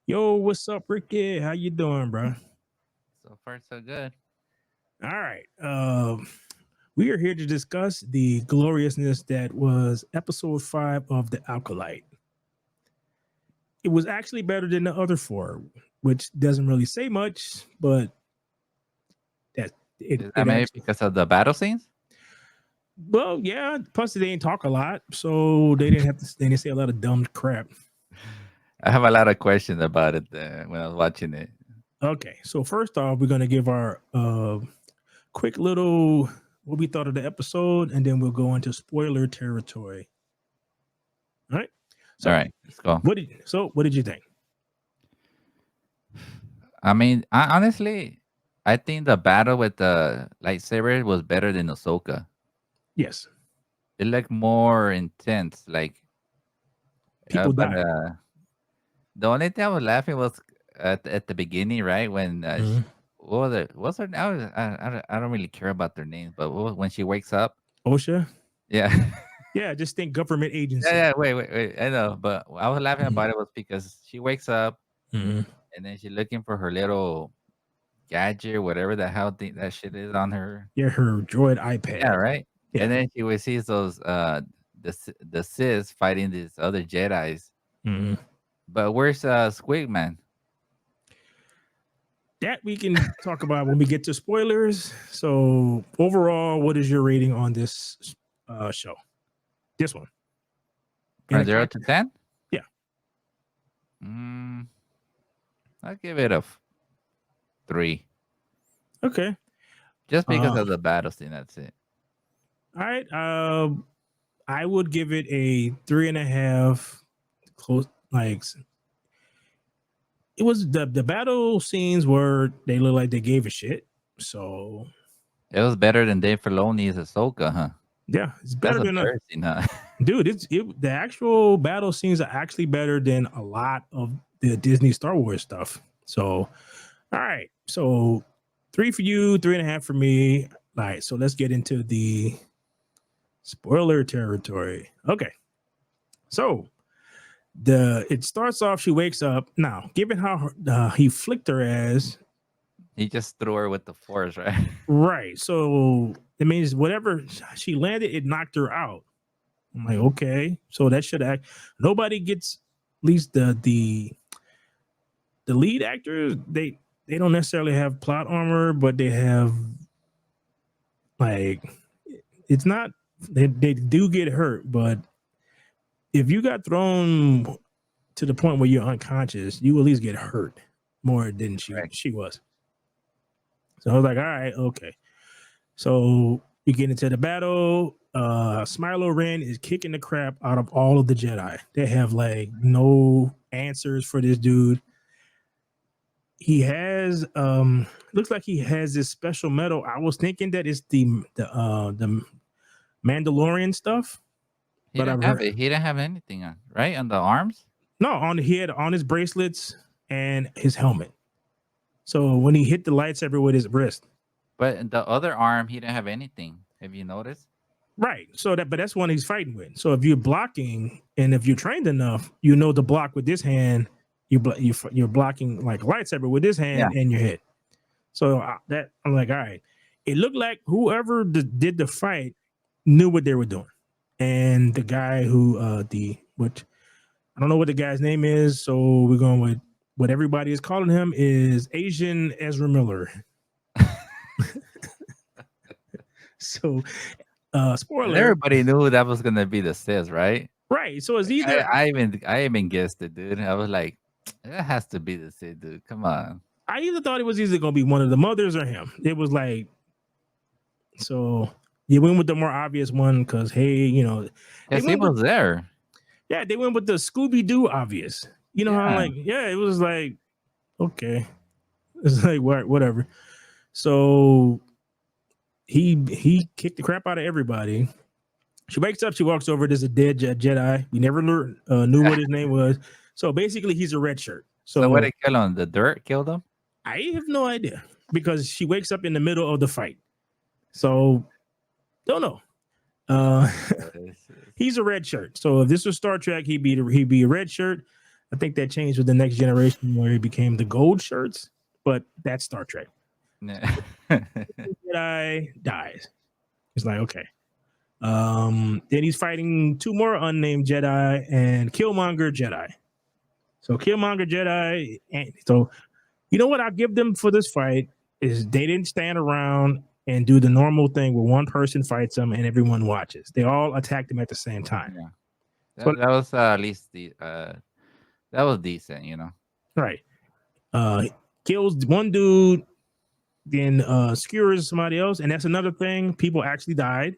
Yo, what's up, Ricky? How you doing, bro? So far, so good. All right. We are here to discuss the gloriousness that was episode 5 of the Acolyte. It was actually better than the other four, which doesn't really say much, but that it Is that it maybe actually because of the battle scenes? well, yeah. Plus, they didn't talk a lot, so they didn't say a lot of dumb crap. I have a lot of questions about it when I was watching it. Okay, so first off, we're gonna give our quick little what we thought of the episode, and then we'll go into spoiler territory. All right. All So right, let's go. what did you think? I mean, honestly, I think the battle with the lightsaber was better than Ahsoka. Yes, It looked more intense. people But died. the only thing I was laughing was at the beginning, right? When Mhm. what was it? What's her? I don't really care about their names, but when she wakes up, OSHA. yeah. Yeah, just think government Yeah, agency. yeah. Wait. I know, but I was laughing Mhm. about it was because she wakes up Mhm. and then she's looking for her little gadget, whatever the hell that shit is on her. Yeah, her droid Yeah, iPad. right. Yeah. And then she will sees those the Sith fighting these other Jedi's. Mhm. But where's Squig Man? That we can talk about when we get to spoilers. So overall, what is your rating on this show? This one in From the 0 to 10? yeah. Mm, I'll give it a 3, Okay. just because Uh, of the battle scene. That's it. all right. I would give it a 3.5. Close, like it was the battle scenes where they look like they gave a shit. So It was better than Dave Filoni's Ahsoka, huh? yeah, it's That's better than a embarrassing, huh? dude. The actual battle scenes are actually better than a lot of the Disney Star Wars stuff. So all right, so 3 for you, 3.5 for me. All right, so let's get into the spoiler territory. Okay, so the it starts off. She wakes up now. Given how he flicked her ass. He just threw her with the force, right? Right. So it means whatever she landed, it knocked her out. I'm like, okay. So that should act nobody gets at least the lead actors, they don't necessarily have plot armor, but they have like it's not they do get hurt, but if you got thrown to the point where you're unconscious, you at least get hurt more than Right. she was. So I was like, all right, okay. So we get into the battle. Smilo Ren is kicking the crap out of all of the Jedi. They have like no answers for this dude. He has looks like he has this special metal. I was thinking that it's the Mandalorian stuff, He but I've didn't have heard it. He didn't have anything on, right? On the arms? no on he had on his bracelets and his helmet. So when he hit the lightsaber with his wrist, But in the other arm, he didn't have anything. Have you noticed? right? So that, but that's one he's fighting with. So if you're blocking and if you're trained enough, you know to block with this hand. You're blocking like a lightsaber with this Yeah. hand and your head. So that I'm like, all right. It looked like whoever did the fight knew what they were doing, and the guy who the what I don't know what the guy's name is, so we're going with what everybody is calling him is Asian Ezra Miller. So And spoiler, everybody knew that was gonna be the sis, right? right? So it's Like, either I even guessed it, dude. I was like, that has to be the sis, dude. Come on. I either thought it was either going to be one of the mothers or him. It was like so. You went with the more obvious one because hey, they Because he went with was there. yeah, they went with the Scooby Doo obvious. You know how I'm Yeah. like, yeah, it was like, okay. It's like whatever. So he kicked the crap out of everybody. She wakes up, she walks over, there's a dead Jedi. We never knew what his name was. So basically he's a red shirt. So what So did kill him? The dirt killed him? I have no idea because she wakes up in the middle of the fight. So don't know. Uh This is- he's a red shirt. So if this was Star Trek, he'd be a red shirt. I think that changed with the next generation where it became the gold shirts, but that's Star Trek. Yeah. Jedi dies. It's like, okay. Then he's fighting two more unnamed Jedi and Killmonger Jedi. So Killmonger Jedi, and so you know what I'll give them for this fight is they didn't stand around and do the normal thing where one person fights them and everyone watches. They all attacked them at the same time. Yeah. So That was at least that was decent, you know. right, uh, kills one dude, then skewers somebody else, and that's another thing. People actually died.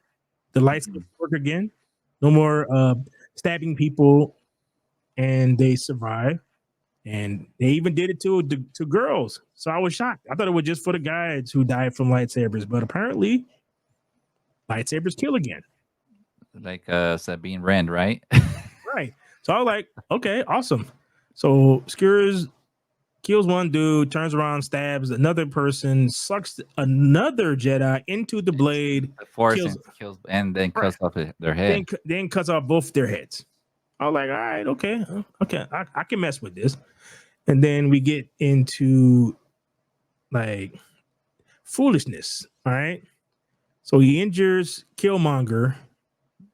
The lights Mhm. work again. No more stabbing people, and they survive. And they even did it to girls. So I was shocked. I thought it was just for the guys who died from lightsabers, but apparently lightsabers kill again. Like Sabine Wren, right? Right. So I was like, okay, awesome. So Skewers kills one dude, turns around, stabs another person, sucks another Jedi into the blade, The force kills and kills and then right, cuts off their head. then cuts off both their heads. I was like, all right, okay, okay, I can mess with this. And then we get into like foolishness. All right. So he injures Killmonger.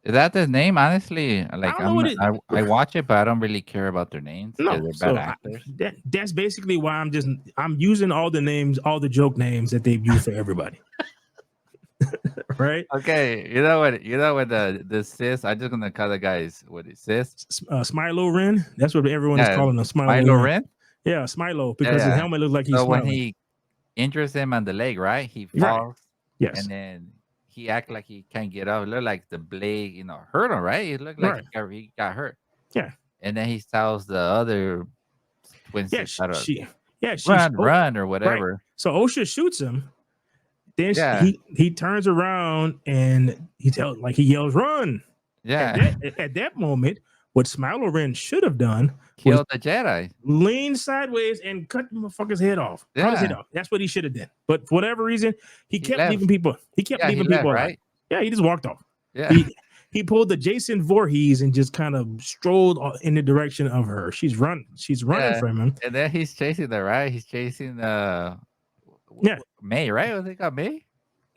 Is that the name? Honestly, I like don't know what it. I watch it, but I don't really care about their names because No, they're bad so actors. that's basically why I'm using all the names, all the joke names that they've used for everybody. Right? Okay, you know what? You know what the sis. I'm just gonna call the guys what it sis. Smilo Ren. That's what everyone is Yeah, calling him. Smilo Milo Ren. Ren. Yeah, Smilo Yeah, because his yeah. helmet looks like he's So when smiling. he injures him on the leg, right? He Right. falls, Yes. and then he act like he can't get up. It looked like the blade, hurt him, right? It looked like Right. he got hurt. Yeah. And then he tells the other twin Yeah. sis, I don't run or right. whatever. So OSHA shoots him. Then Yeah, he turns around and he yells run. yeah. At that moment, what Smilo Ren should have done was Killed the Jedi. lean sideways and cut the motherfucker's head off. Cut his head Yeah, off. That's what he should have done. But for whatever reason, he he kept leaving left. people. He kept Yeah, he leaving left, people alive. right? Yeah, he just walked off. Yeah, He pulled the Jason Voorhees and just kind of strolled in the direction of her. She's running yeah. from him. And then he's chasing her, right? He's chasing Yeah. May, right? Was it called May?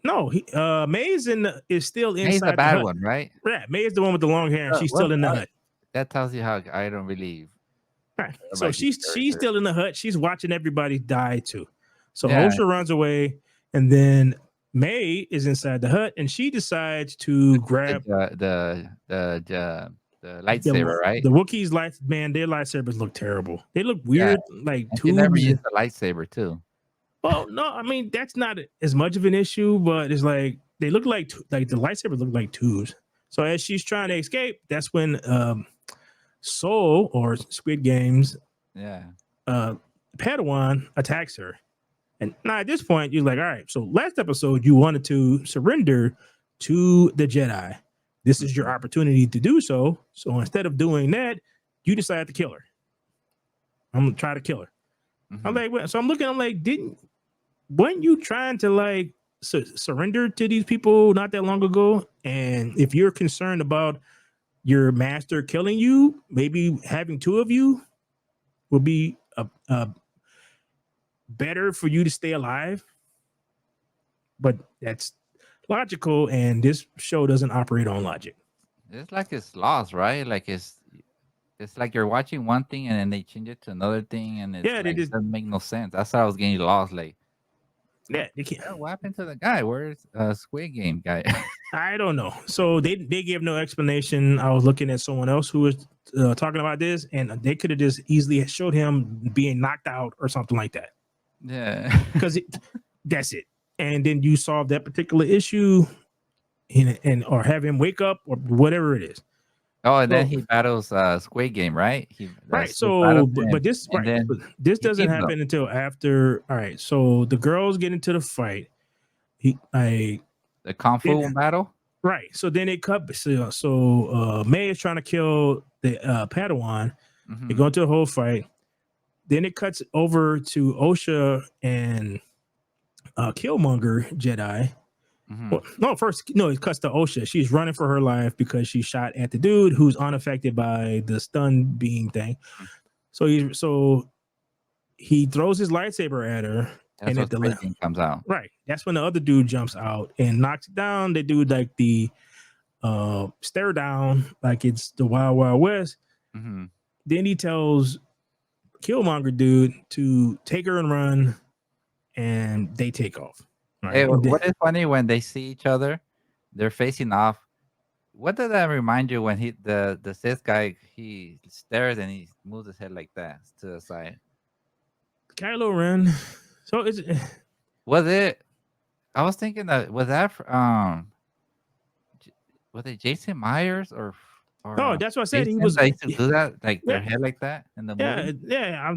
No, is still May's the inside the bad hut. one, right? Yeah, May is the one with the long hair, and she's still in the hut. That tells you how I don't really. Right. So she's still in the hut. She's watching everybody die too. So Yeah. OSHA runs away, and then May is inside the hut, and she decides to grab the lightsaber, right? The Wookiees' their lightsabers look terrible. They look weird, like And she never tubes. used the lightsaber too. Well, no, I mean that's not as much of an issue, but it's like they look like the lightsabers look like tubes. So as she's trying to escape, that's when Soul or Squid Games Yeah. Padawan attacks her. And now at this point, you're like, all right, so last episode you wanted to surrender to the Jedi. This is your opportunity to do so. So instead of doing that, you decide to kill her. I'm gonna try to kill her. Mm-hmm. I'm like, so I'm like, weren't you trying to like surrender to these people not that long ago? And if you're concerned about your master killing you, maybe having two of you will be better for you to stay alive. But that's logical, and this show doesn't operate on logic. It's like it's lost, right? Like it's like you're watching one thing and then they change it to another thing, and it doesn't make no sense. That's how I was getting lost. Like, they can't. what happened to the guy? Where's Squid Game guy? I don't know. So they gave no explanation. I was looking at someone else who was talking about this, and they could have just easily showed him being knocked out or something like that. Yeah, because that's it. And then you solve that particular issue, and or have him wake up or whatever it is. Oh, and then he battles Squid Game, right? Right. So, but this doesn't happen until after. All right. So the girls get into the fight. The Kung Fu battle. Right. So then it cut. So May is trying to kill the Padawan. Mm-hmm. They go into the whole fight. Then it cuts over to OSHA and Killmonger Jedi. Mm-hmm. Well, it cuts to OSHA. She's running for her life because she shot at the dude who's unaffected by the stun beam thing. He throws his lightsaber at her, That's and what at the spray thing comes out. right, that's when the other dude jumps out and knocks it down. They do like the stare down, like it's the Wild Wild West. Mm-hmm. Then he tells Killmonger dude to take her and run, and they take off. Hey, Right. what is funny when they see each other, they're facing off. What did that remind you when the Sith guy he stares and he moves his head like that to the side? Kylo Ren. So it's Was it? I was thinking that J- was it Jason Myers or no, that's what I said. He Jason was that used to do that, like their yeah, head like that in the movie?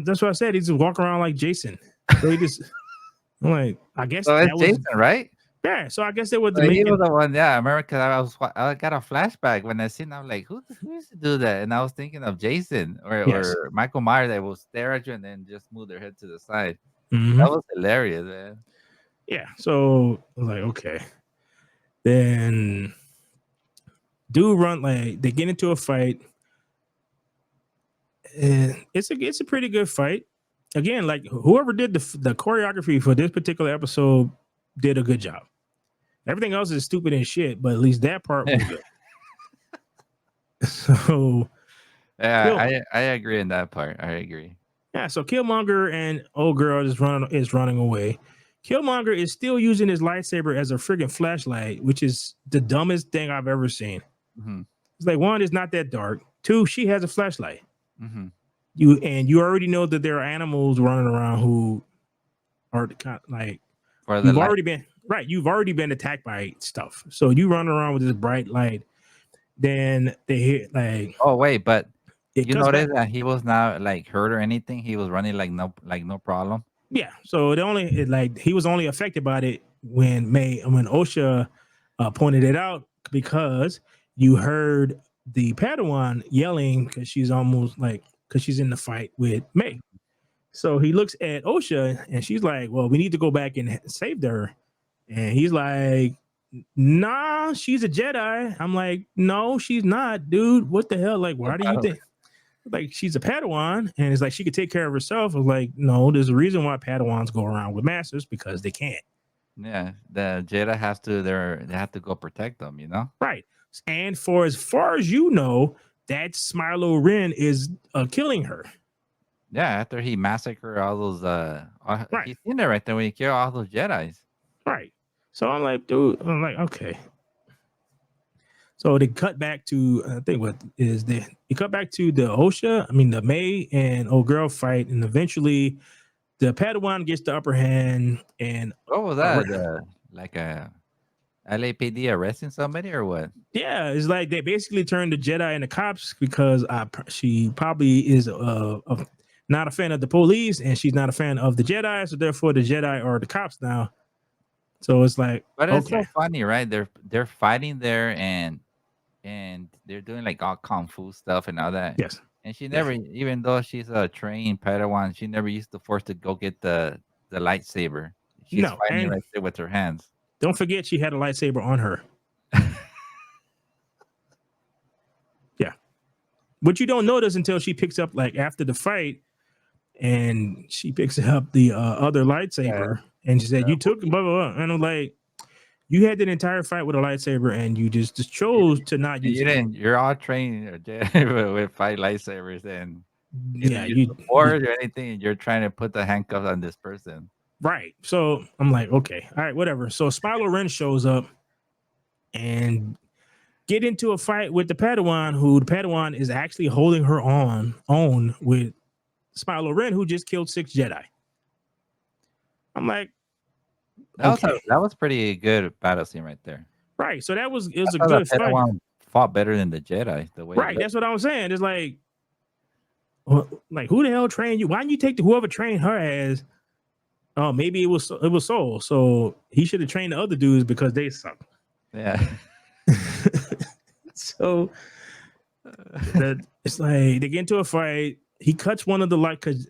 That's what I said. He just walk around like Jason. So he just I'm like, I guess So it's that was Jason, right? yeah. So I guess they were So he making was the one, yeah. I remember 'cause I got a flashback when I seen. I'm like, who used to do that? And I was thinking of Jason yes. or Michael Myers that will stare at you and then just move their head to the side. Mm-hmm. That was hilarious, man. Yeah. So I was like, okay. Then do run like they get into a fight. And it's a pretty good fight. Again, like whoever did the choreography for this particular episode did a good job. Everything else is stupid and shit, but at least that part was good. So Yeah, Kill, I agree in that part. I agree. yeah, so Killmonger and old girl is running away. Killmonger is still using his lightsaber as a friggin' flashlight, which is the dumbest thing I've ever seen. Hmm. It's like one, it's not that dark. Two, she has a flashlight. Hmm. You already know that there are animals running around who are like For the you've light. already been right. You've already been attacked by stuff. So you run around with this bright light. Then they hit like Oh wait, but it you cuts back. notice that he was not like hurt or anything. He was running like no problem. Yeah. So like he was only affected by it when OSHA pointed it out because you heard the Padawan yelling because she's almost like because she's in the fight with May. So he looks at OSHA and she's like, "Well, we need to go back and save her." And he's like, "Nah, she's a Jedi." I'm like, "No, she's not, dude. What the hell? Like, why do you think?" Like, she's a Padawan, and it's like she could take care of herself. I was like, "No, there's a reason why Padawans go around with masters because they can't." Yeah, the Jedi has to. They have to go protect them. You know. Right. And for as far as you know, that Smilo Ren is killing her. Yeah, after he massacred all those. Right. He's in there right there when he killed all those Jedi's. Right. So I'm like, dude, I'm like, okay. So they cut back to I think what is the they cut back to the OSHA, I mean the May and old girl fight, and eventually the Padawan gets the upper hand and What was that? Like a LAPD arresting somebody or what? yeah, it's like they basically turned the Jedi into cops because she probably is not a fan of the police and she's not a fan of the Jedi, so therefore the Jedi are the cops now. So it's like But it's okay, so funny, right? They're fighting there and they're doing like all kung fu stuff and all that. yes, And she yeah, never, even though she's a trained Padawan, she never used the force to go get the lightsaber. She's no, fighting and right there with her hands. don't forget she had a lightsaber on her. Yeah, what you don't notice until she picks up like after the fight and she picks up the other Yeah, lightsaber and she said, the "You took blah blah blah," and I'm like, "You had that entire fight with a lightsaber and you just you, chose to not use you it." didn't. You're all trained with five lightsabers, and you Yeah, didn't use the you force or anything. And you're trying to put the handcuffs on this person. right. So I'm like, okay, all right, whatever. So Spilo Ren shows up and get into a fight with the Padawan, who the Padawan is actually holding her on with Spilo Ren, who just killed 6 Jedi. I'm like, okay, That was pretty good battle scene right there. right. So it I was a thought the good fight. Padawan fought better than the Jedi. The way it Right. looked. That's what I was saying. It's like who the hell trained you? Why didn't you take whoever trained her as? Oh, maybe it was Soul. So he should have trained the other dudes because they suck. Yeah. So it's like they get into a fight. He cuts one of the light because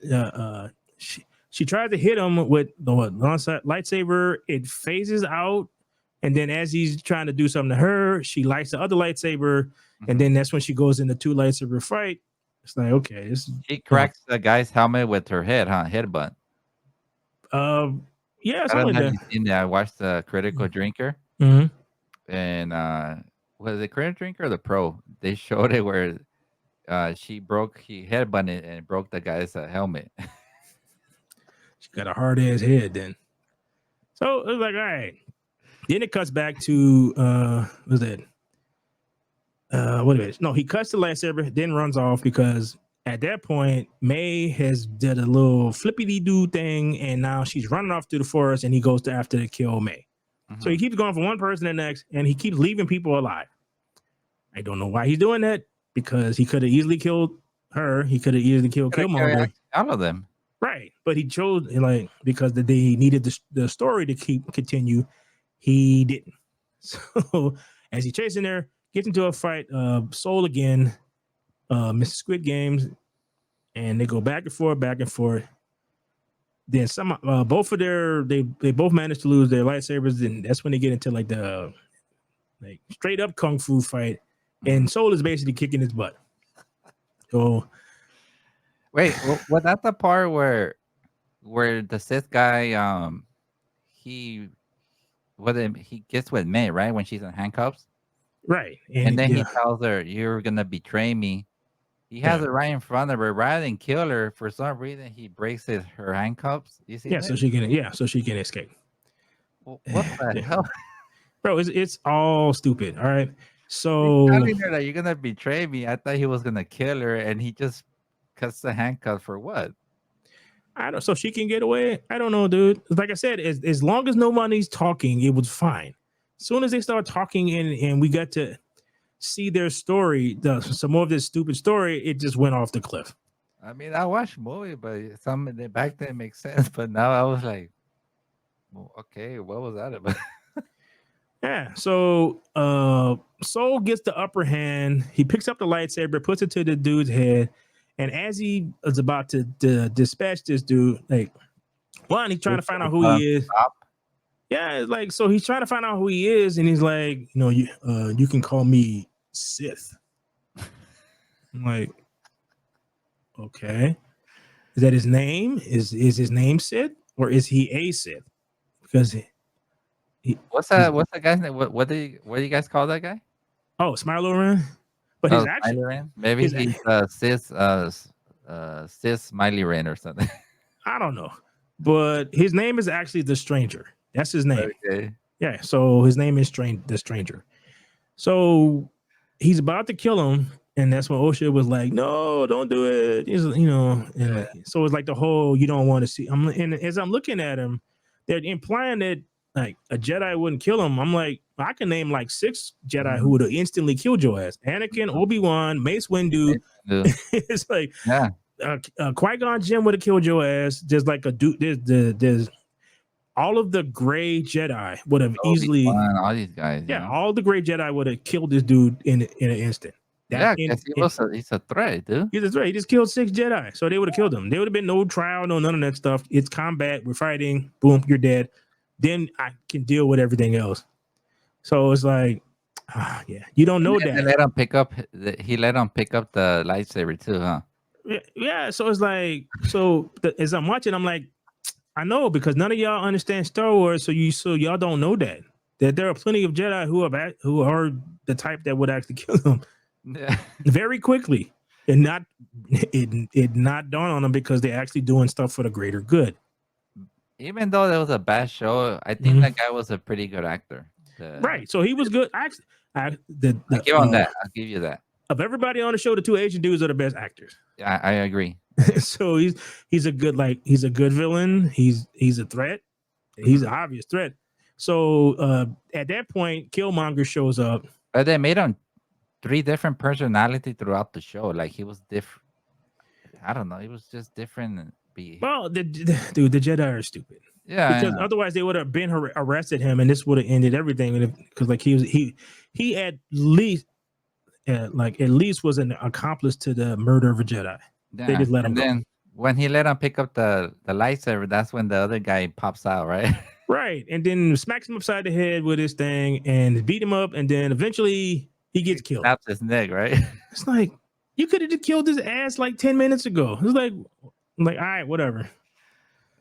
she tries to hit him with the lightsaber. It phases out, and then as he's trying to do something to her, she lights the other lightsaber, and then that's when she goes into 2 lightsaber fight. It's like, okay, this is She cracks the guy's helmet with her head, huh? Headbutt. uh, yeah, I don't something know like if that. you've seen that. I watched the Critical Drinker, Hmm. and was it Critical Drinker or the Pro? They showed it where he headbutted and broke the guy's helmet. She got a hard ass head then. So it was like, all right. Then it cuts back to what was that? What is it? No, he cuts the lightsaber, then runs off because at that point May has did a little flippity doo thing, and now she's running off through the forest, and he goes to after to kill May. So he Mhm. keeps going from one person to the next, and he keeps leaving people alive. I don't know why he's doing that because he could have easily killed her. He could have easily killed Coulda killed Killmonger, all of them. right? But he chose like because they needed the story to continue. He didn't. So as he's chasing there, gets into a fight, Soul again, Mrs. Squid Games, and they go back and forth, back and forth. Then some, both of they both manage to lose their lightsabers, and that's when they get into like the like straight up kung fu fight, Mhm. and Soul is basically kicking his butt. So Wait, was that the part where the Sith guy he he gets with May, right, when she's in handcuffs, right, and and then he yeah, tells her, "You're gonna betray me." He has yeah, it right in front of her. Rather than kill her, for some reason he breaks her handcuffs. You see yeah. that? So she can escape. What the Yeah. hell? Bro, it's all stupid. All right, He's so telling her that you're gonna betray me. I thought he was gonna kill her, and he just cuts the handcuffs for what? I don't. So she can get away. I don't know, dude. Like I said, as long as nobody's talking, it was fine. As soon as they start talking and we got to see their story, some more of this stupid story, it just went off the cliff. I mean, I watched movie, but some of the back then makes sense. But now I was like, well, okay, what was that about? Yeah. So Soul gets the upper hand. He picks up the lightsaber, puts it to the dude's head, and as he is about to dispatch this dude, like one, he's trying to find out who he is. Stop. Yeah, it's like so he's trying to find out who he is, and he's like, you can call me Sith. I'm like, okay, is that his name? Is his name Sith, or is he a Sith? Because What's he's that? What's the guy's name? What do you guys call that guy? Smilo Ran, but his Oh, actual Smiley Rain. Maybe his he's cis Smiley Rain or something. I don't know, but his name is actually the Stranger. That's his name. Okay. Yeah, so his name is the Stranger. So he's about to kill him, and that's when Osha was like, "No, don't do it." And Yeah. like, so it's like the whole you don't want to see. And as I'm looking at him, they're implying that like a Jedi wouldn't kill him. I'm like, I can name like 6 Jedi who Mhm. would have instantly killed your ass: Anakin, Obi-Wan, Mace Windu. Nice to do. It's like Yeah. Qui-Gon Jinn would have killed your ass. Just like a dude. There's all of the gray Jedi would have easily, Obi-Wan, all these guys, you yeah, know. all the gray Jedi would have killed this dude in an instant. That Yeah, because he's a threat, dude. he's right. He just killed 6 Jedi, so they would have killed him. There would have been no trial, no none of that stuff. It's combat. We're fighting. Boom, you're dead. Then I can deal with everything else. So it's like, yeah, you don't know And they that. let him pick up. He let him pick up the lightsaber too, huh? Yeah. So it's like, as I'm watching, I'm like, I know because none of y'all understand Star Wars, so y'all don't know that there are plenty of Jedi who are the type that would actually kill them Yeah. very quickly, and it not dawn on them because they're actually doing stuff for the greater good. Even though that was a bad show, I think Mhm. that guy was a pretty good actor. Right. So he was good. Actually, I give him that. I'll give you that. of everybody on the show, the 2 Asian dudes are the best actors. Yeah, I agree. I agree. So he's a good villain. He's a threat. He's Mhm. an obvious threat. So at that point, Killmonger shows up. But they made him 3 different personality throughout the show. Like he was different. I don't know. He was just different. Well, dude, the Jedi are stupid Yeah, I because know. otherwise they would have been arrested him, and this would have ended everything. Because like he at least at least was an accomplice to the murder of a Jedi. They Yeah. just let him And go. then when he let him pick up the lightsaber, that's when the other guy pops out, right? Right. And then smacks him upside the head with his thing and beat him up. And then eventually he gets killed. Snaps his neck, right? It's like, You could have just killed his ass like 10 minutes ago. It's like, I'm like, all right, whatever.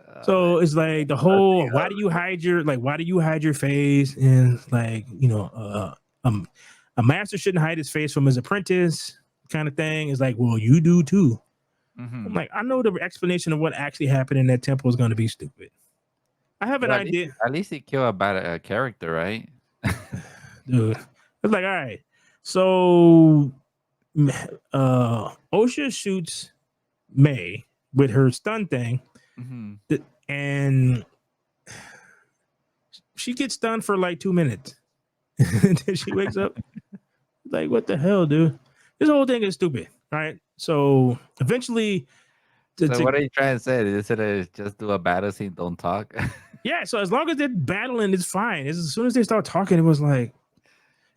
Oh, man. So it's like the whole why do you hide your face? And like, a master shouldn't hide his face from his apprentice kind of thing. It's like, well, you do too. I'm Mm-hmm. like, I know the explanation of what actually happened in that temple is going to be stupid. I have an Well, idea, at least he killed about a character, right? dude. It's like, all right, so Osha shoots May with her stun thing, Mm-hmm. and she gets stunned for like 2 minutes. And then she wakes up. Like, what the hell, dude? This whole thing is stupid. All right. So eventually, So what are you trying to say? Is it just do a battle scene, don't talk? yeah. So as long as they're battling, it's fine. It's, as soon as they start talking, it was like,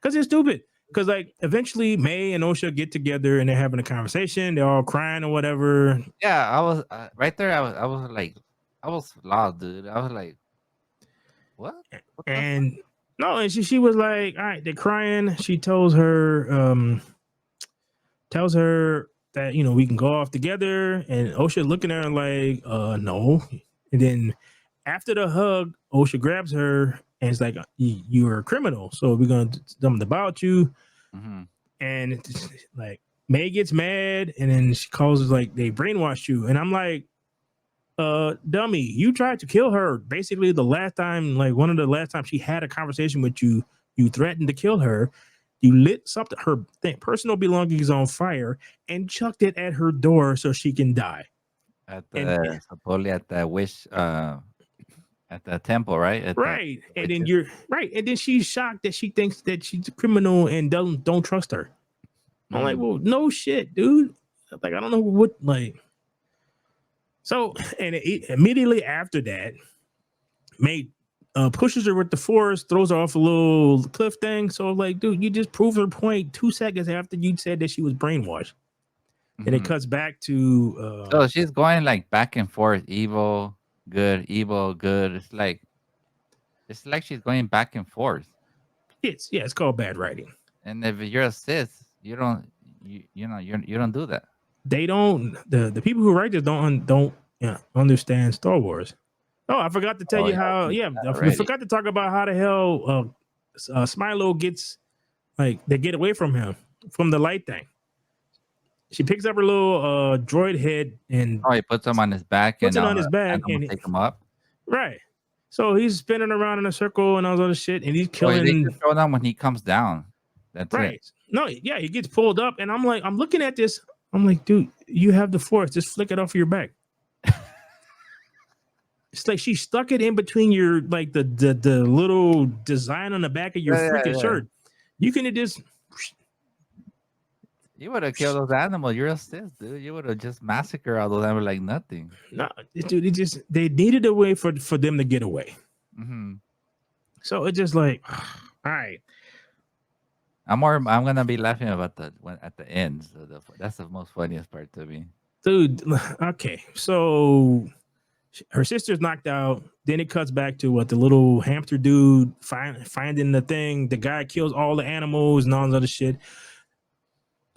because it's stupid. Because like eventually, May and Osha get together and they're having a conversation. They're all crying or whatever. Yeah, I was right there. I was like, I was lost, dude. I was like, what? What the fuck? And no, and she was like, all right, they're crying. She tells her that we can go off together, and Osha looking at her like no. And then after the hug, Osha grabs her and it's like, you're a criminal, so we're gonna do something about you. Mm-hmm. And it's like May gets mad, and then she calls us like they brainwashed you. And I'm like, dummy, you tried to kill her basically the last time, like one of the last times she had a conversation with you. You threatened to kill her. You lit something, her personal belongings on fire, and chucked it at her door so she can die. At And the supposedly at the wish at the temple, right? At the right, and then witches. you're right, and then she's shocked that she thinks that she's a criminal and don't trust her. I'm like, Mm-hmm. well, no shit, dude. Like, I don't know what like. So, and immediately after that, May pushes her with the force, throws her off a little cliff thing. So, like, dude, you just proved her point 2 seconds after you said that she was brainwashed. And it Mm-hmm. cuts back to So she's going like back and forth, evil, good, evil, good. It's like she's going back and forth. it's called bad writing. And if you're a Sith, you don't do that. They don't the people who write this don't understand Star Wars. Oh, I forgot to tell Oh you yeah, how. I Yeah, that we already. forgot to talk about how the hell Smilo gets, like, they get away from him from the light thing. She picks up her little droid head and Oh, he puts them on his back puts and it on his back, animals and take him up. right. So he's spinning around in a circle and all this other shit, and he's Oh, they killing. just show them when he comes down. That's it. Right. No, yeah, he gets pulled up, and I'm like, I'm looking at this. I'm like, dude, you have the force. Just flick it off of your back. It's like she stuck it in between your, like, the little design on the back of your Yeah, yeah, freaking yeah. shirt. You can just You would have killed those animals. You're a Sith, dude. You would have just massacred all those animals like nothing. no, dude. It just, they needed a way for them to get away. Hmm. So it's just like, all right, I'm gonna be laughing about the when at the end. So that's the most funniest part to me. dude. Okay, so her sister's knocked out. Then it cuts back to what the little hamster dude finding the thing. The guy kills all the animals and all this other shit.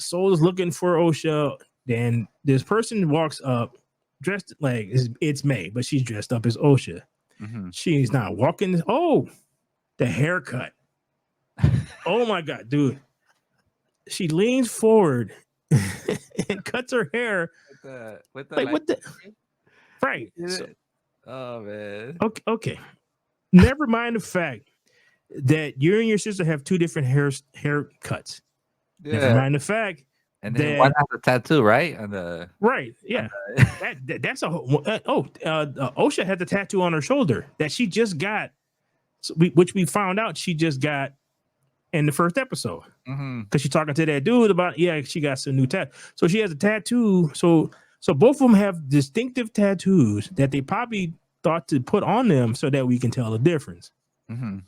Soul is looking for Osha. Then this person walks up dressed like it's May, but she's dressed up as Osha. Hmm. She's not walking. Oh, the haircut. Oh my god, dude. She leans forward and cuts her hair. With the Like, light. what the, right. So, Oh man. okay. Never mind the fact that you and your sister have two different haircuts. Never Yeah. mind the fact And then one that, has a tattoo, right? On the. right, yeah, that's a Osha had the tattoo on her shoulder that she just got, which we found out she just got in the first episode, Hmm. because she's talking to that dude about, yeah, she got some new tattoo. So she has a tattoo. So both of them have distinctive tattoos that they probably thought to put on them so that we can tell the difference. Hmm.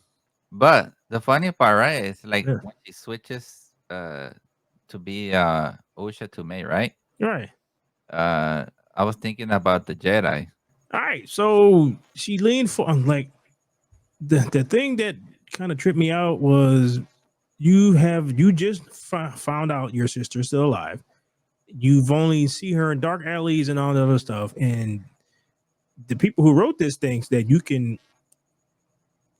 But the funny part, right, is like Yeah. when she switches to be Osha to May, right? Right. I was thinking about the Jedi. All right. So she leaned for, like, the thing that kind of tripped me out was you just found out your sister's still alive. you've only see her in dark alleys and all the other stuff. And the people who wrote this thinks that you can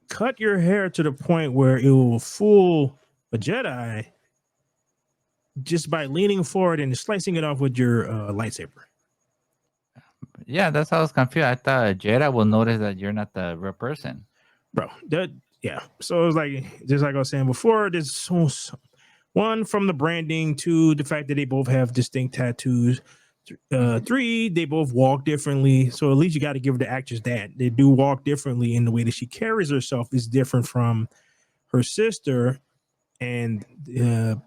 cut your hair to the point where it will fool a Jedi just by leaning forward and slicing it off with your lightsaber. Yeah, that's how I was confused. I thought Jedi will notice that you're not the real person. Bro, that yeah. So it was like just like I was saying before, there's so one from the branding, two, the fact that they both have distinct tattoos. Three, they both walk differently. So at least you got to give the actress that. They do walk differently in the way that she carries herself is different from her sister. And it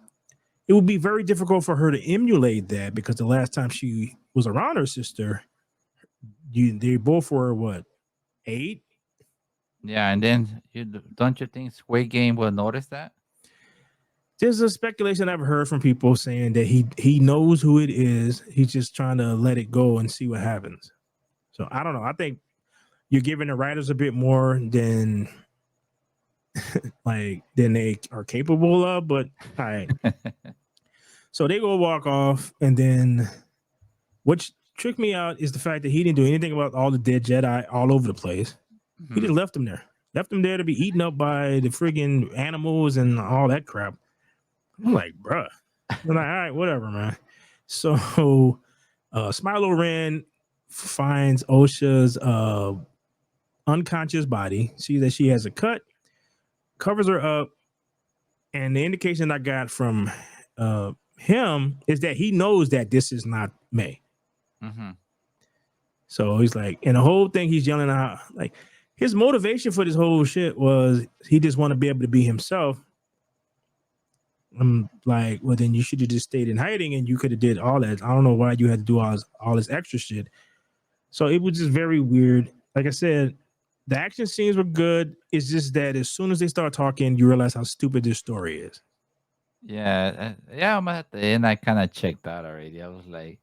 would be very difficult for her to emulate that because the last time she was around her sister, they both were what, 8? Yeah, and then don't you think Squid Game will notice that? There's a speculation I've heard from people saying that he knows who it is. He's just trying to let it go and see what happens. So I don't know. I think you're giving the writers a bit more than than they are capable of. But all right. So they go walk off, and then what tricked me out is the fact that he didn't do anything about all the dead Jedi all over the place. He just left them there. Left them there to be eaten up by the friggin' animals and all that crap. I'm like, bruh. I'm like, all right, whatever, man. So Smilo Ren finds Osha's unconscious body, sees that she has a cut, covers her up, and the indication I got from him is that he knows that this is not May. So he's like, and the whole thing he's yelling out, like his motivation for this whole shit was he just want to be able to be himself. I'm like, well, then you should have just stayed in hiding and you could have did all that. I don't know why you had to do all this extra shit. So it was just very weird. Like I said, the action scenes were good. It's just that as soon as they start talking, you realize how stupid this story is. Yeah, I'm at the end. I kind of checked out already. I was like,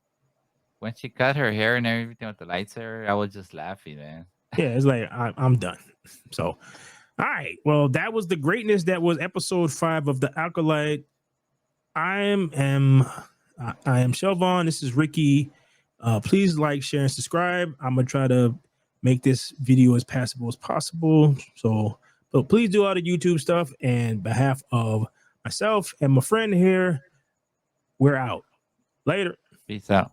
when she cut her hair and everything with the lightsaber, I was just laughing, man. Yeah, it's like I'm done. So, all right. Well, that was the greatness. That was episode 5 of the Acolyte. I am Shelvon. This is Ricky. Please like, share, and subscribe. I'm gonna try to make this video as passable as possible. So, but please do all the YouTube stuff. And behalf of myself and my friend here, we're out. Later. Peace out.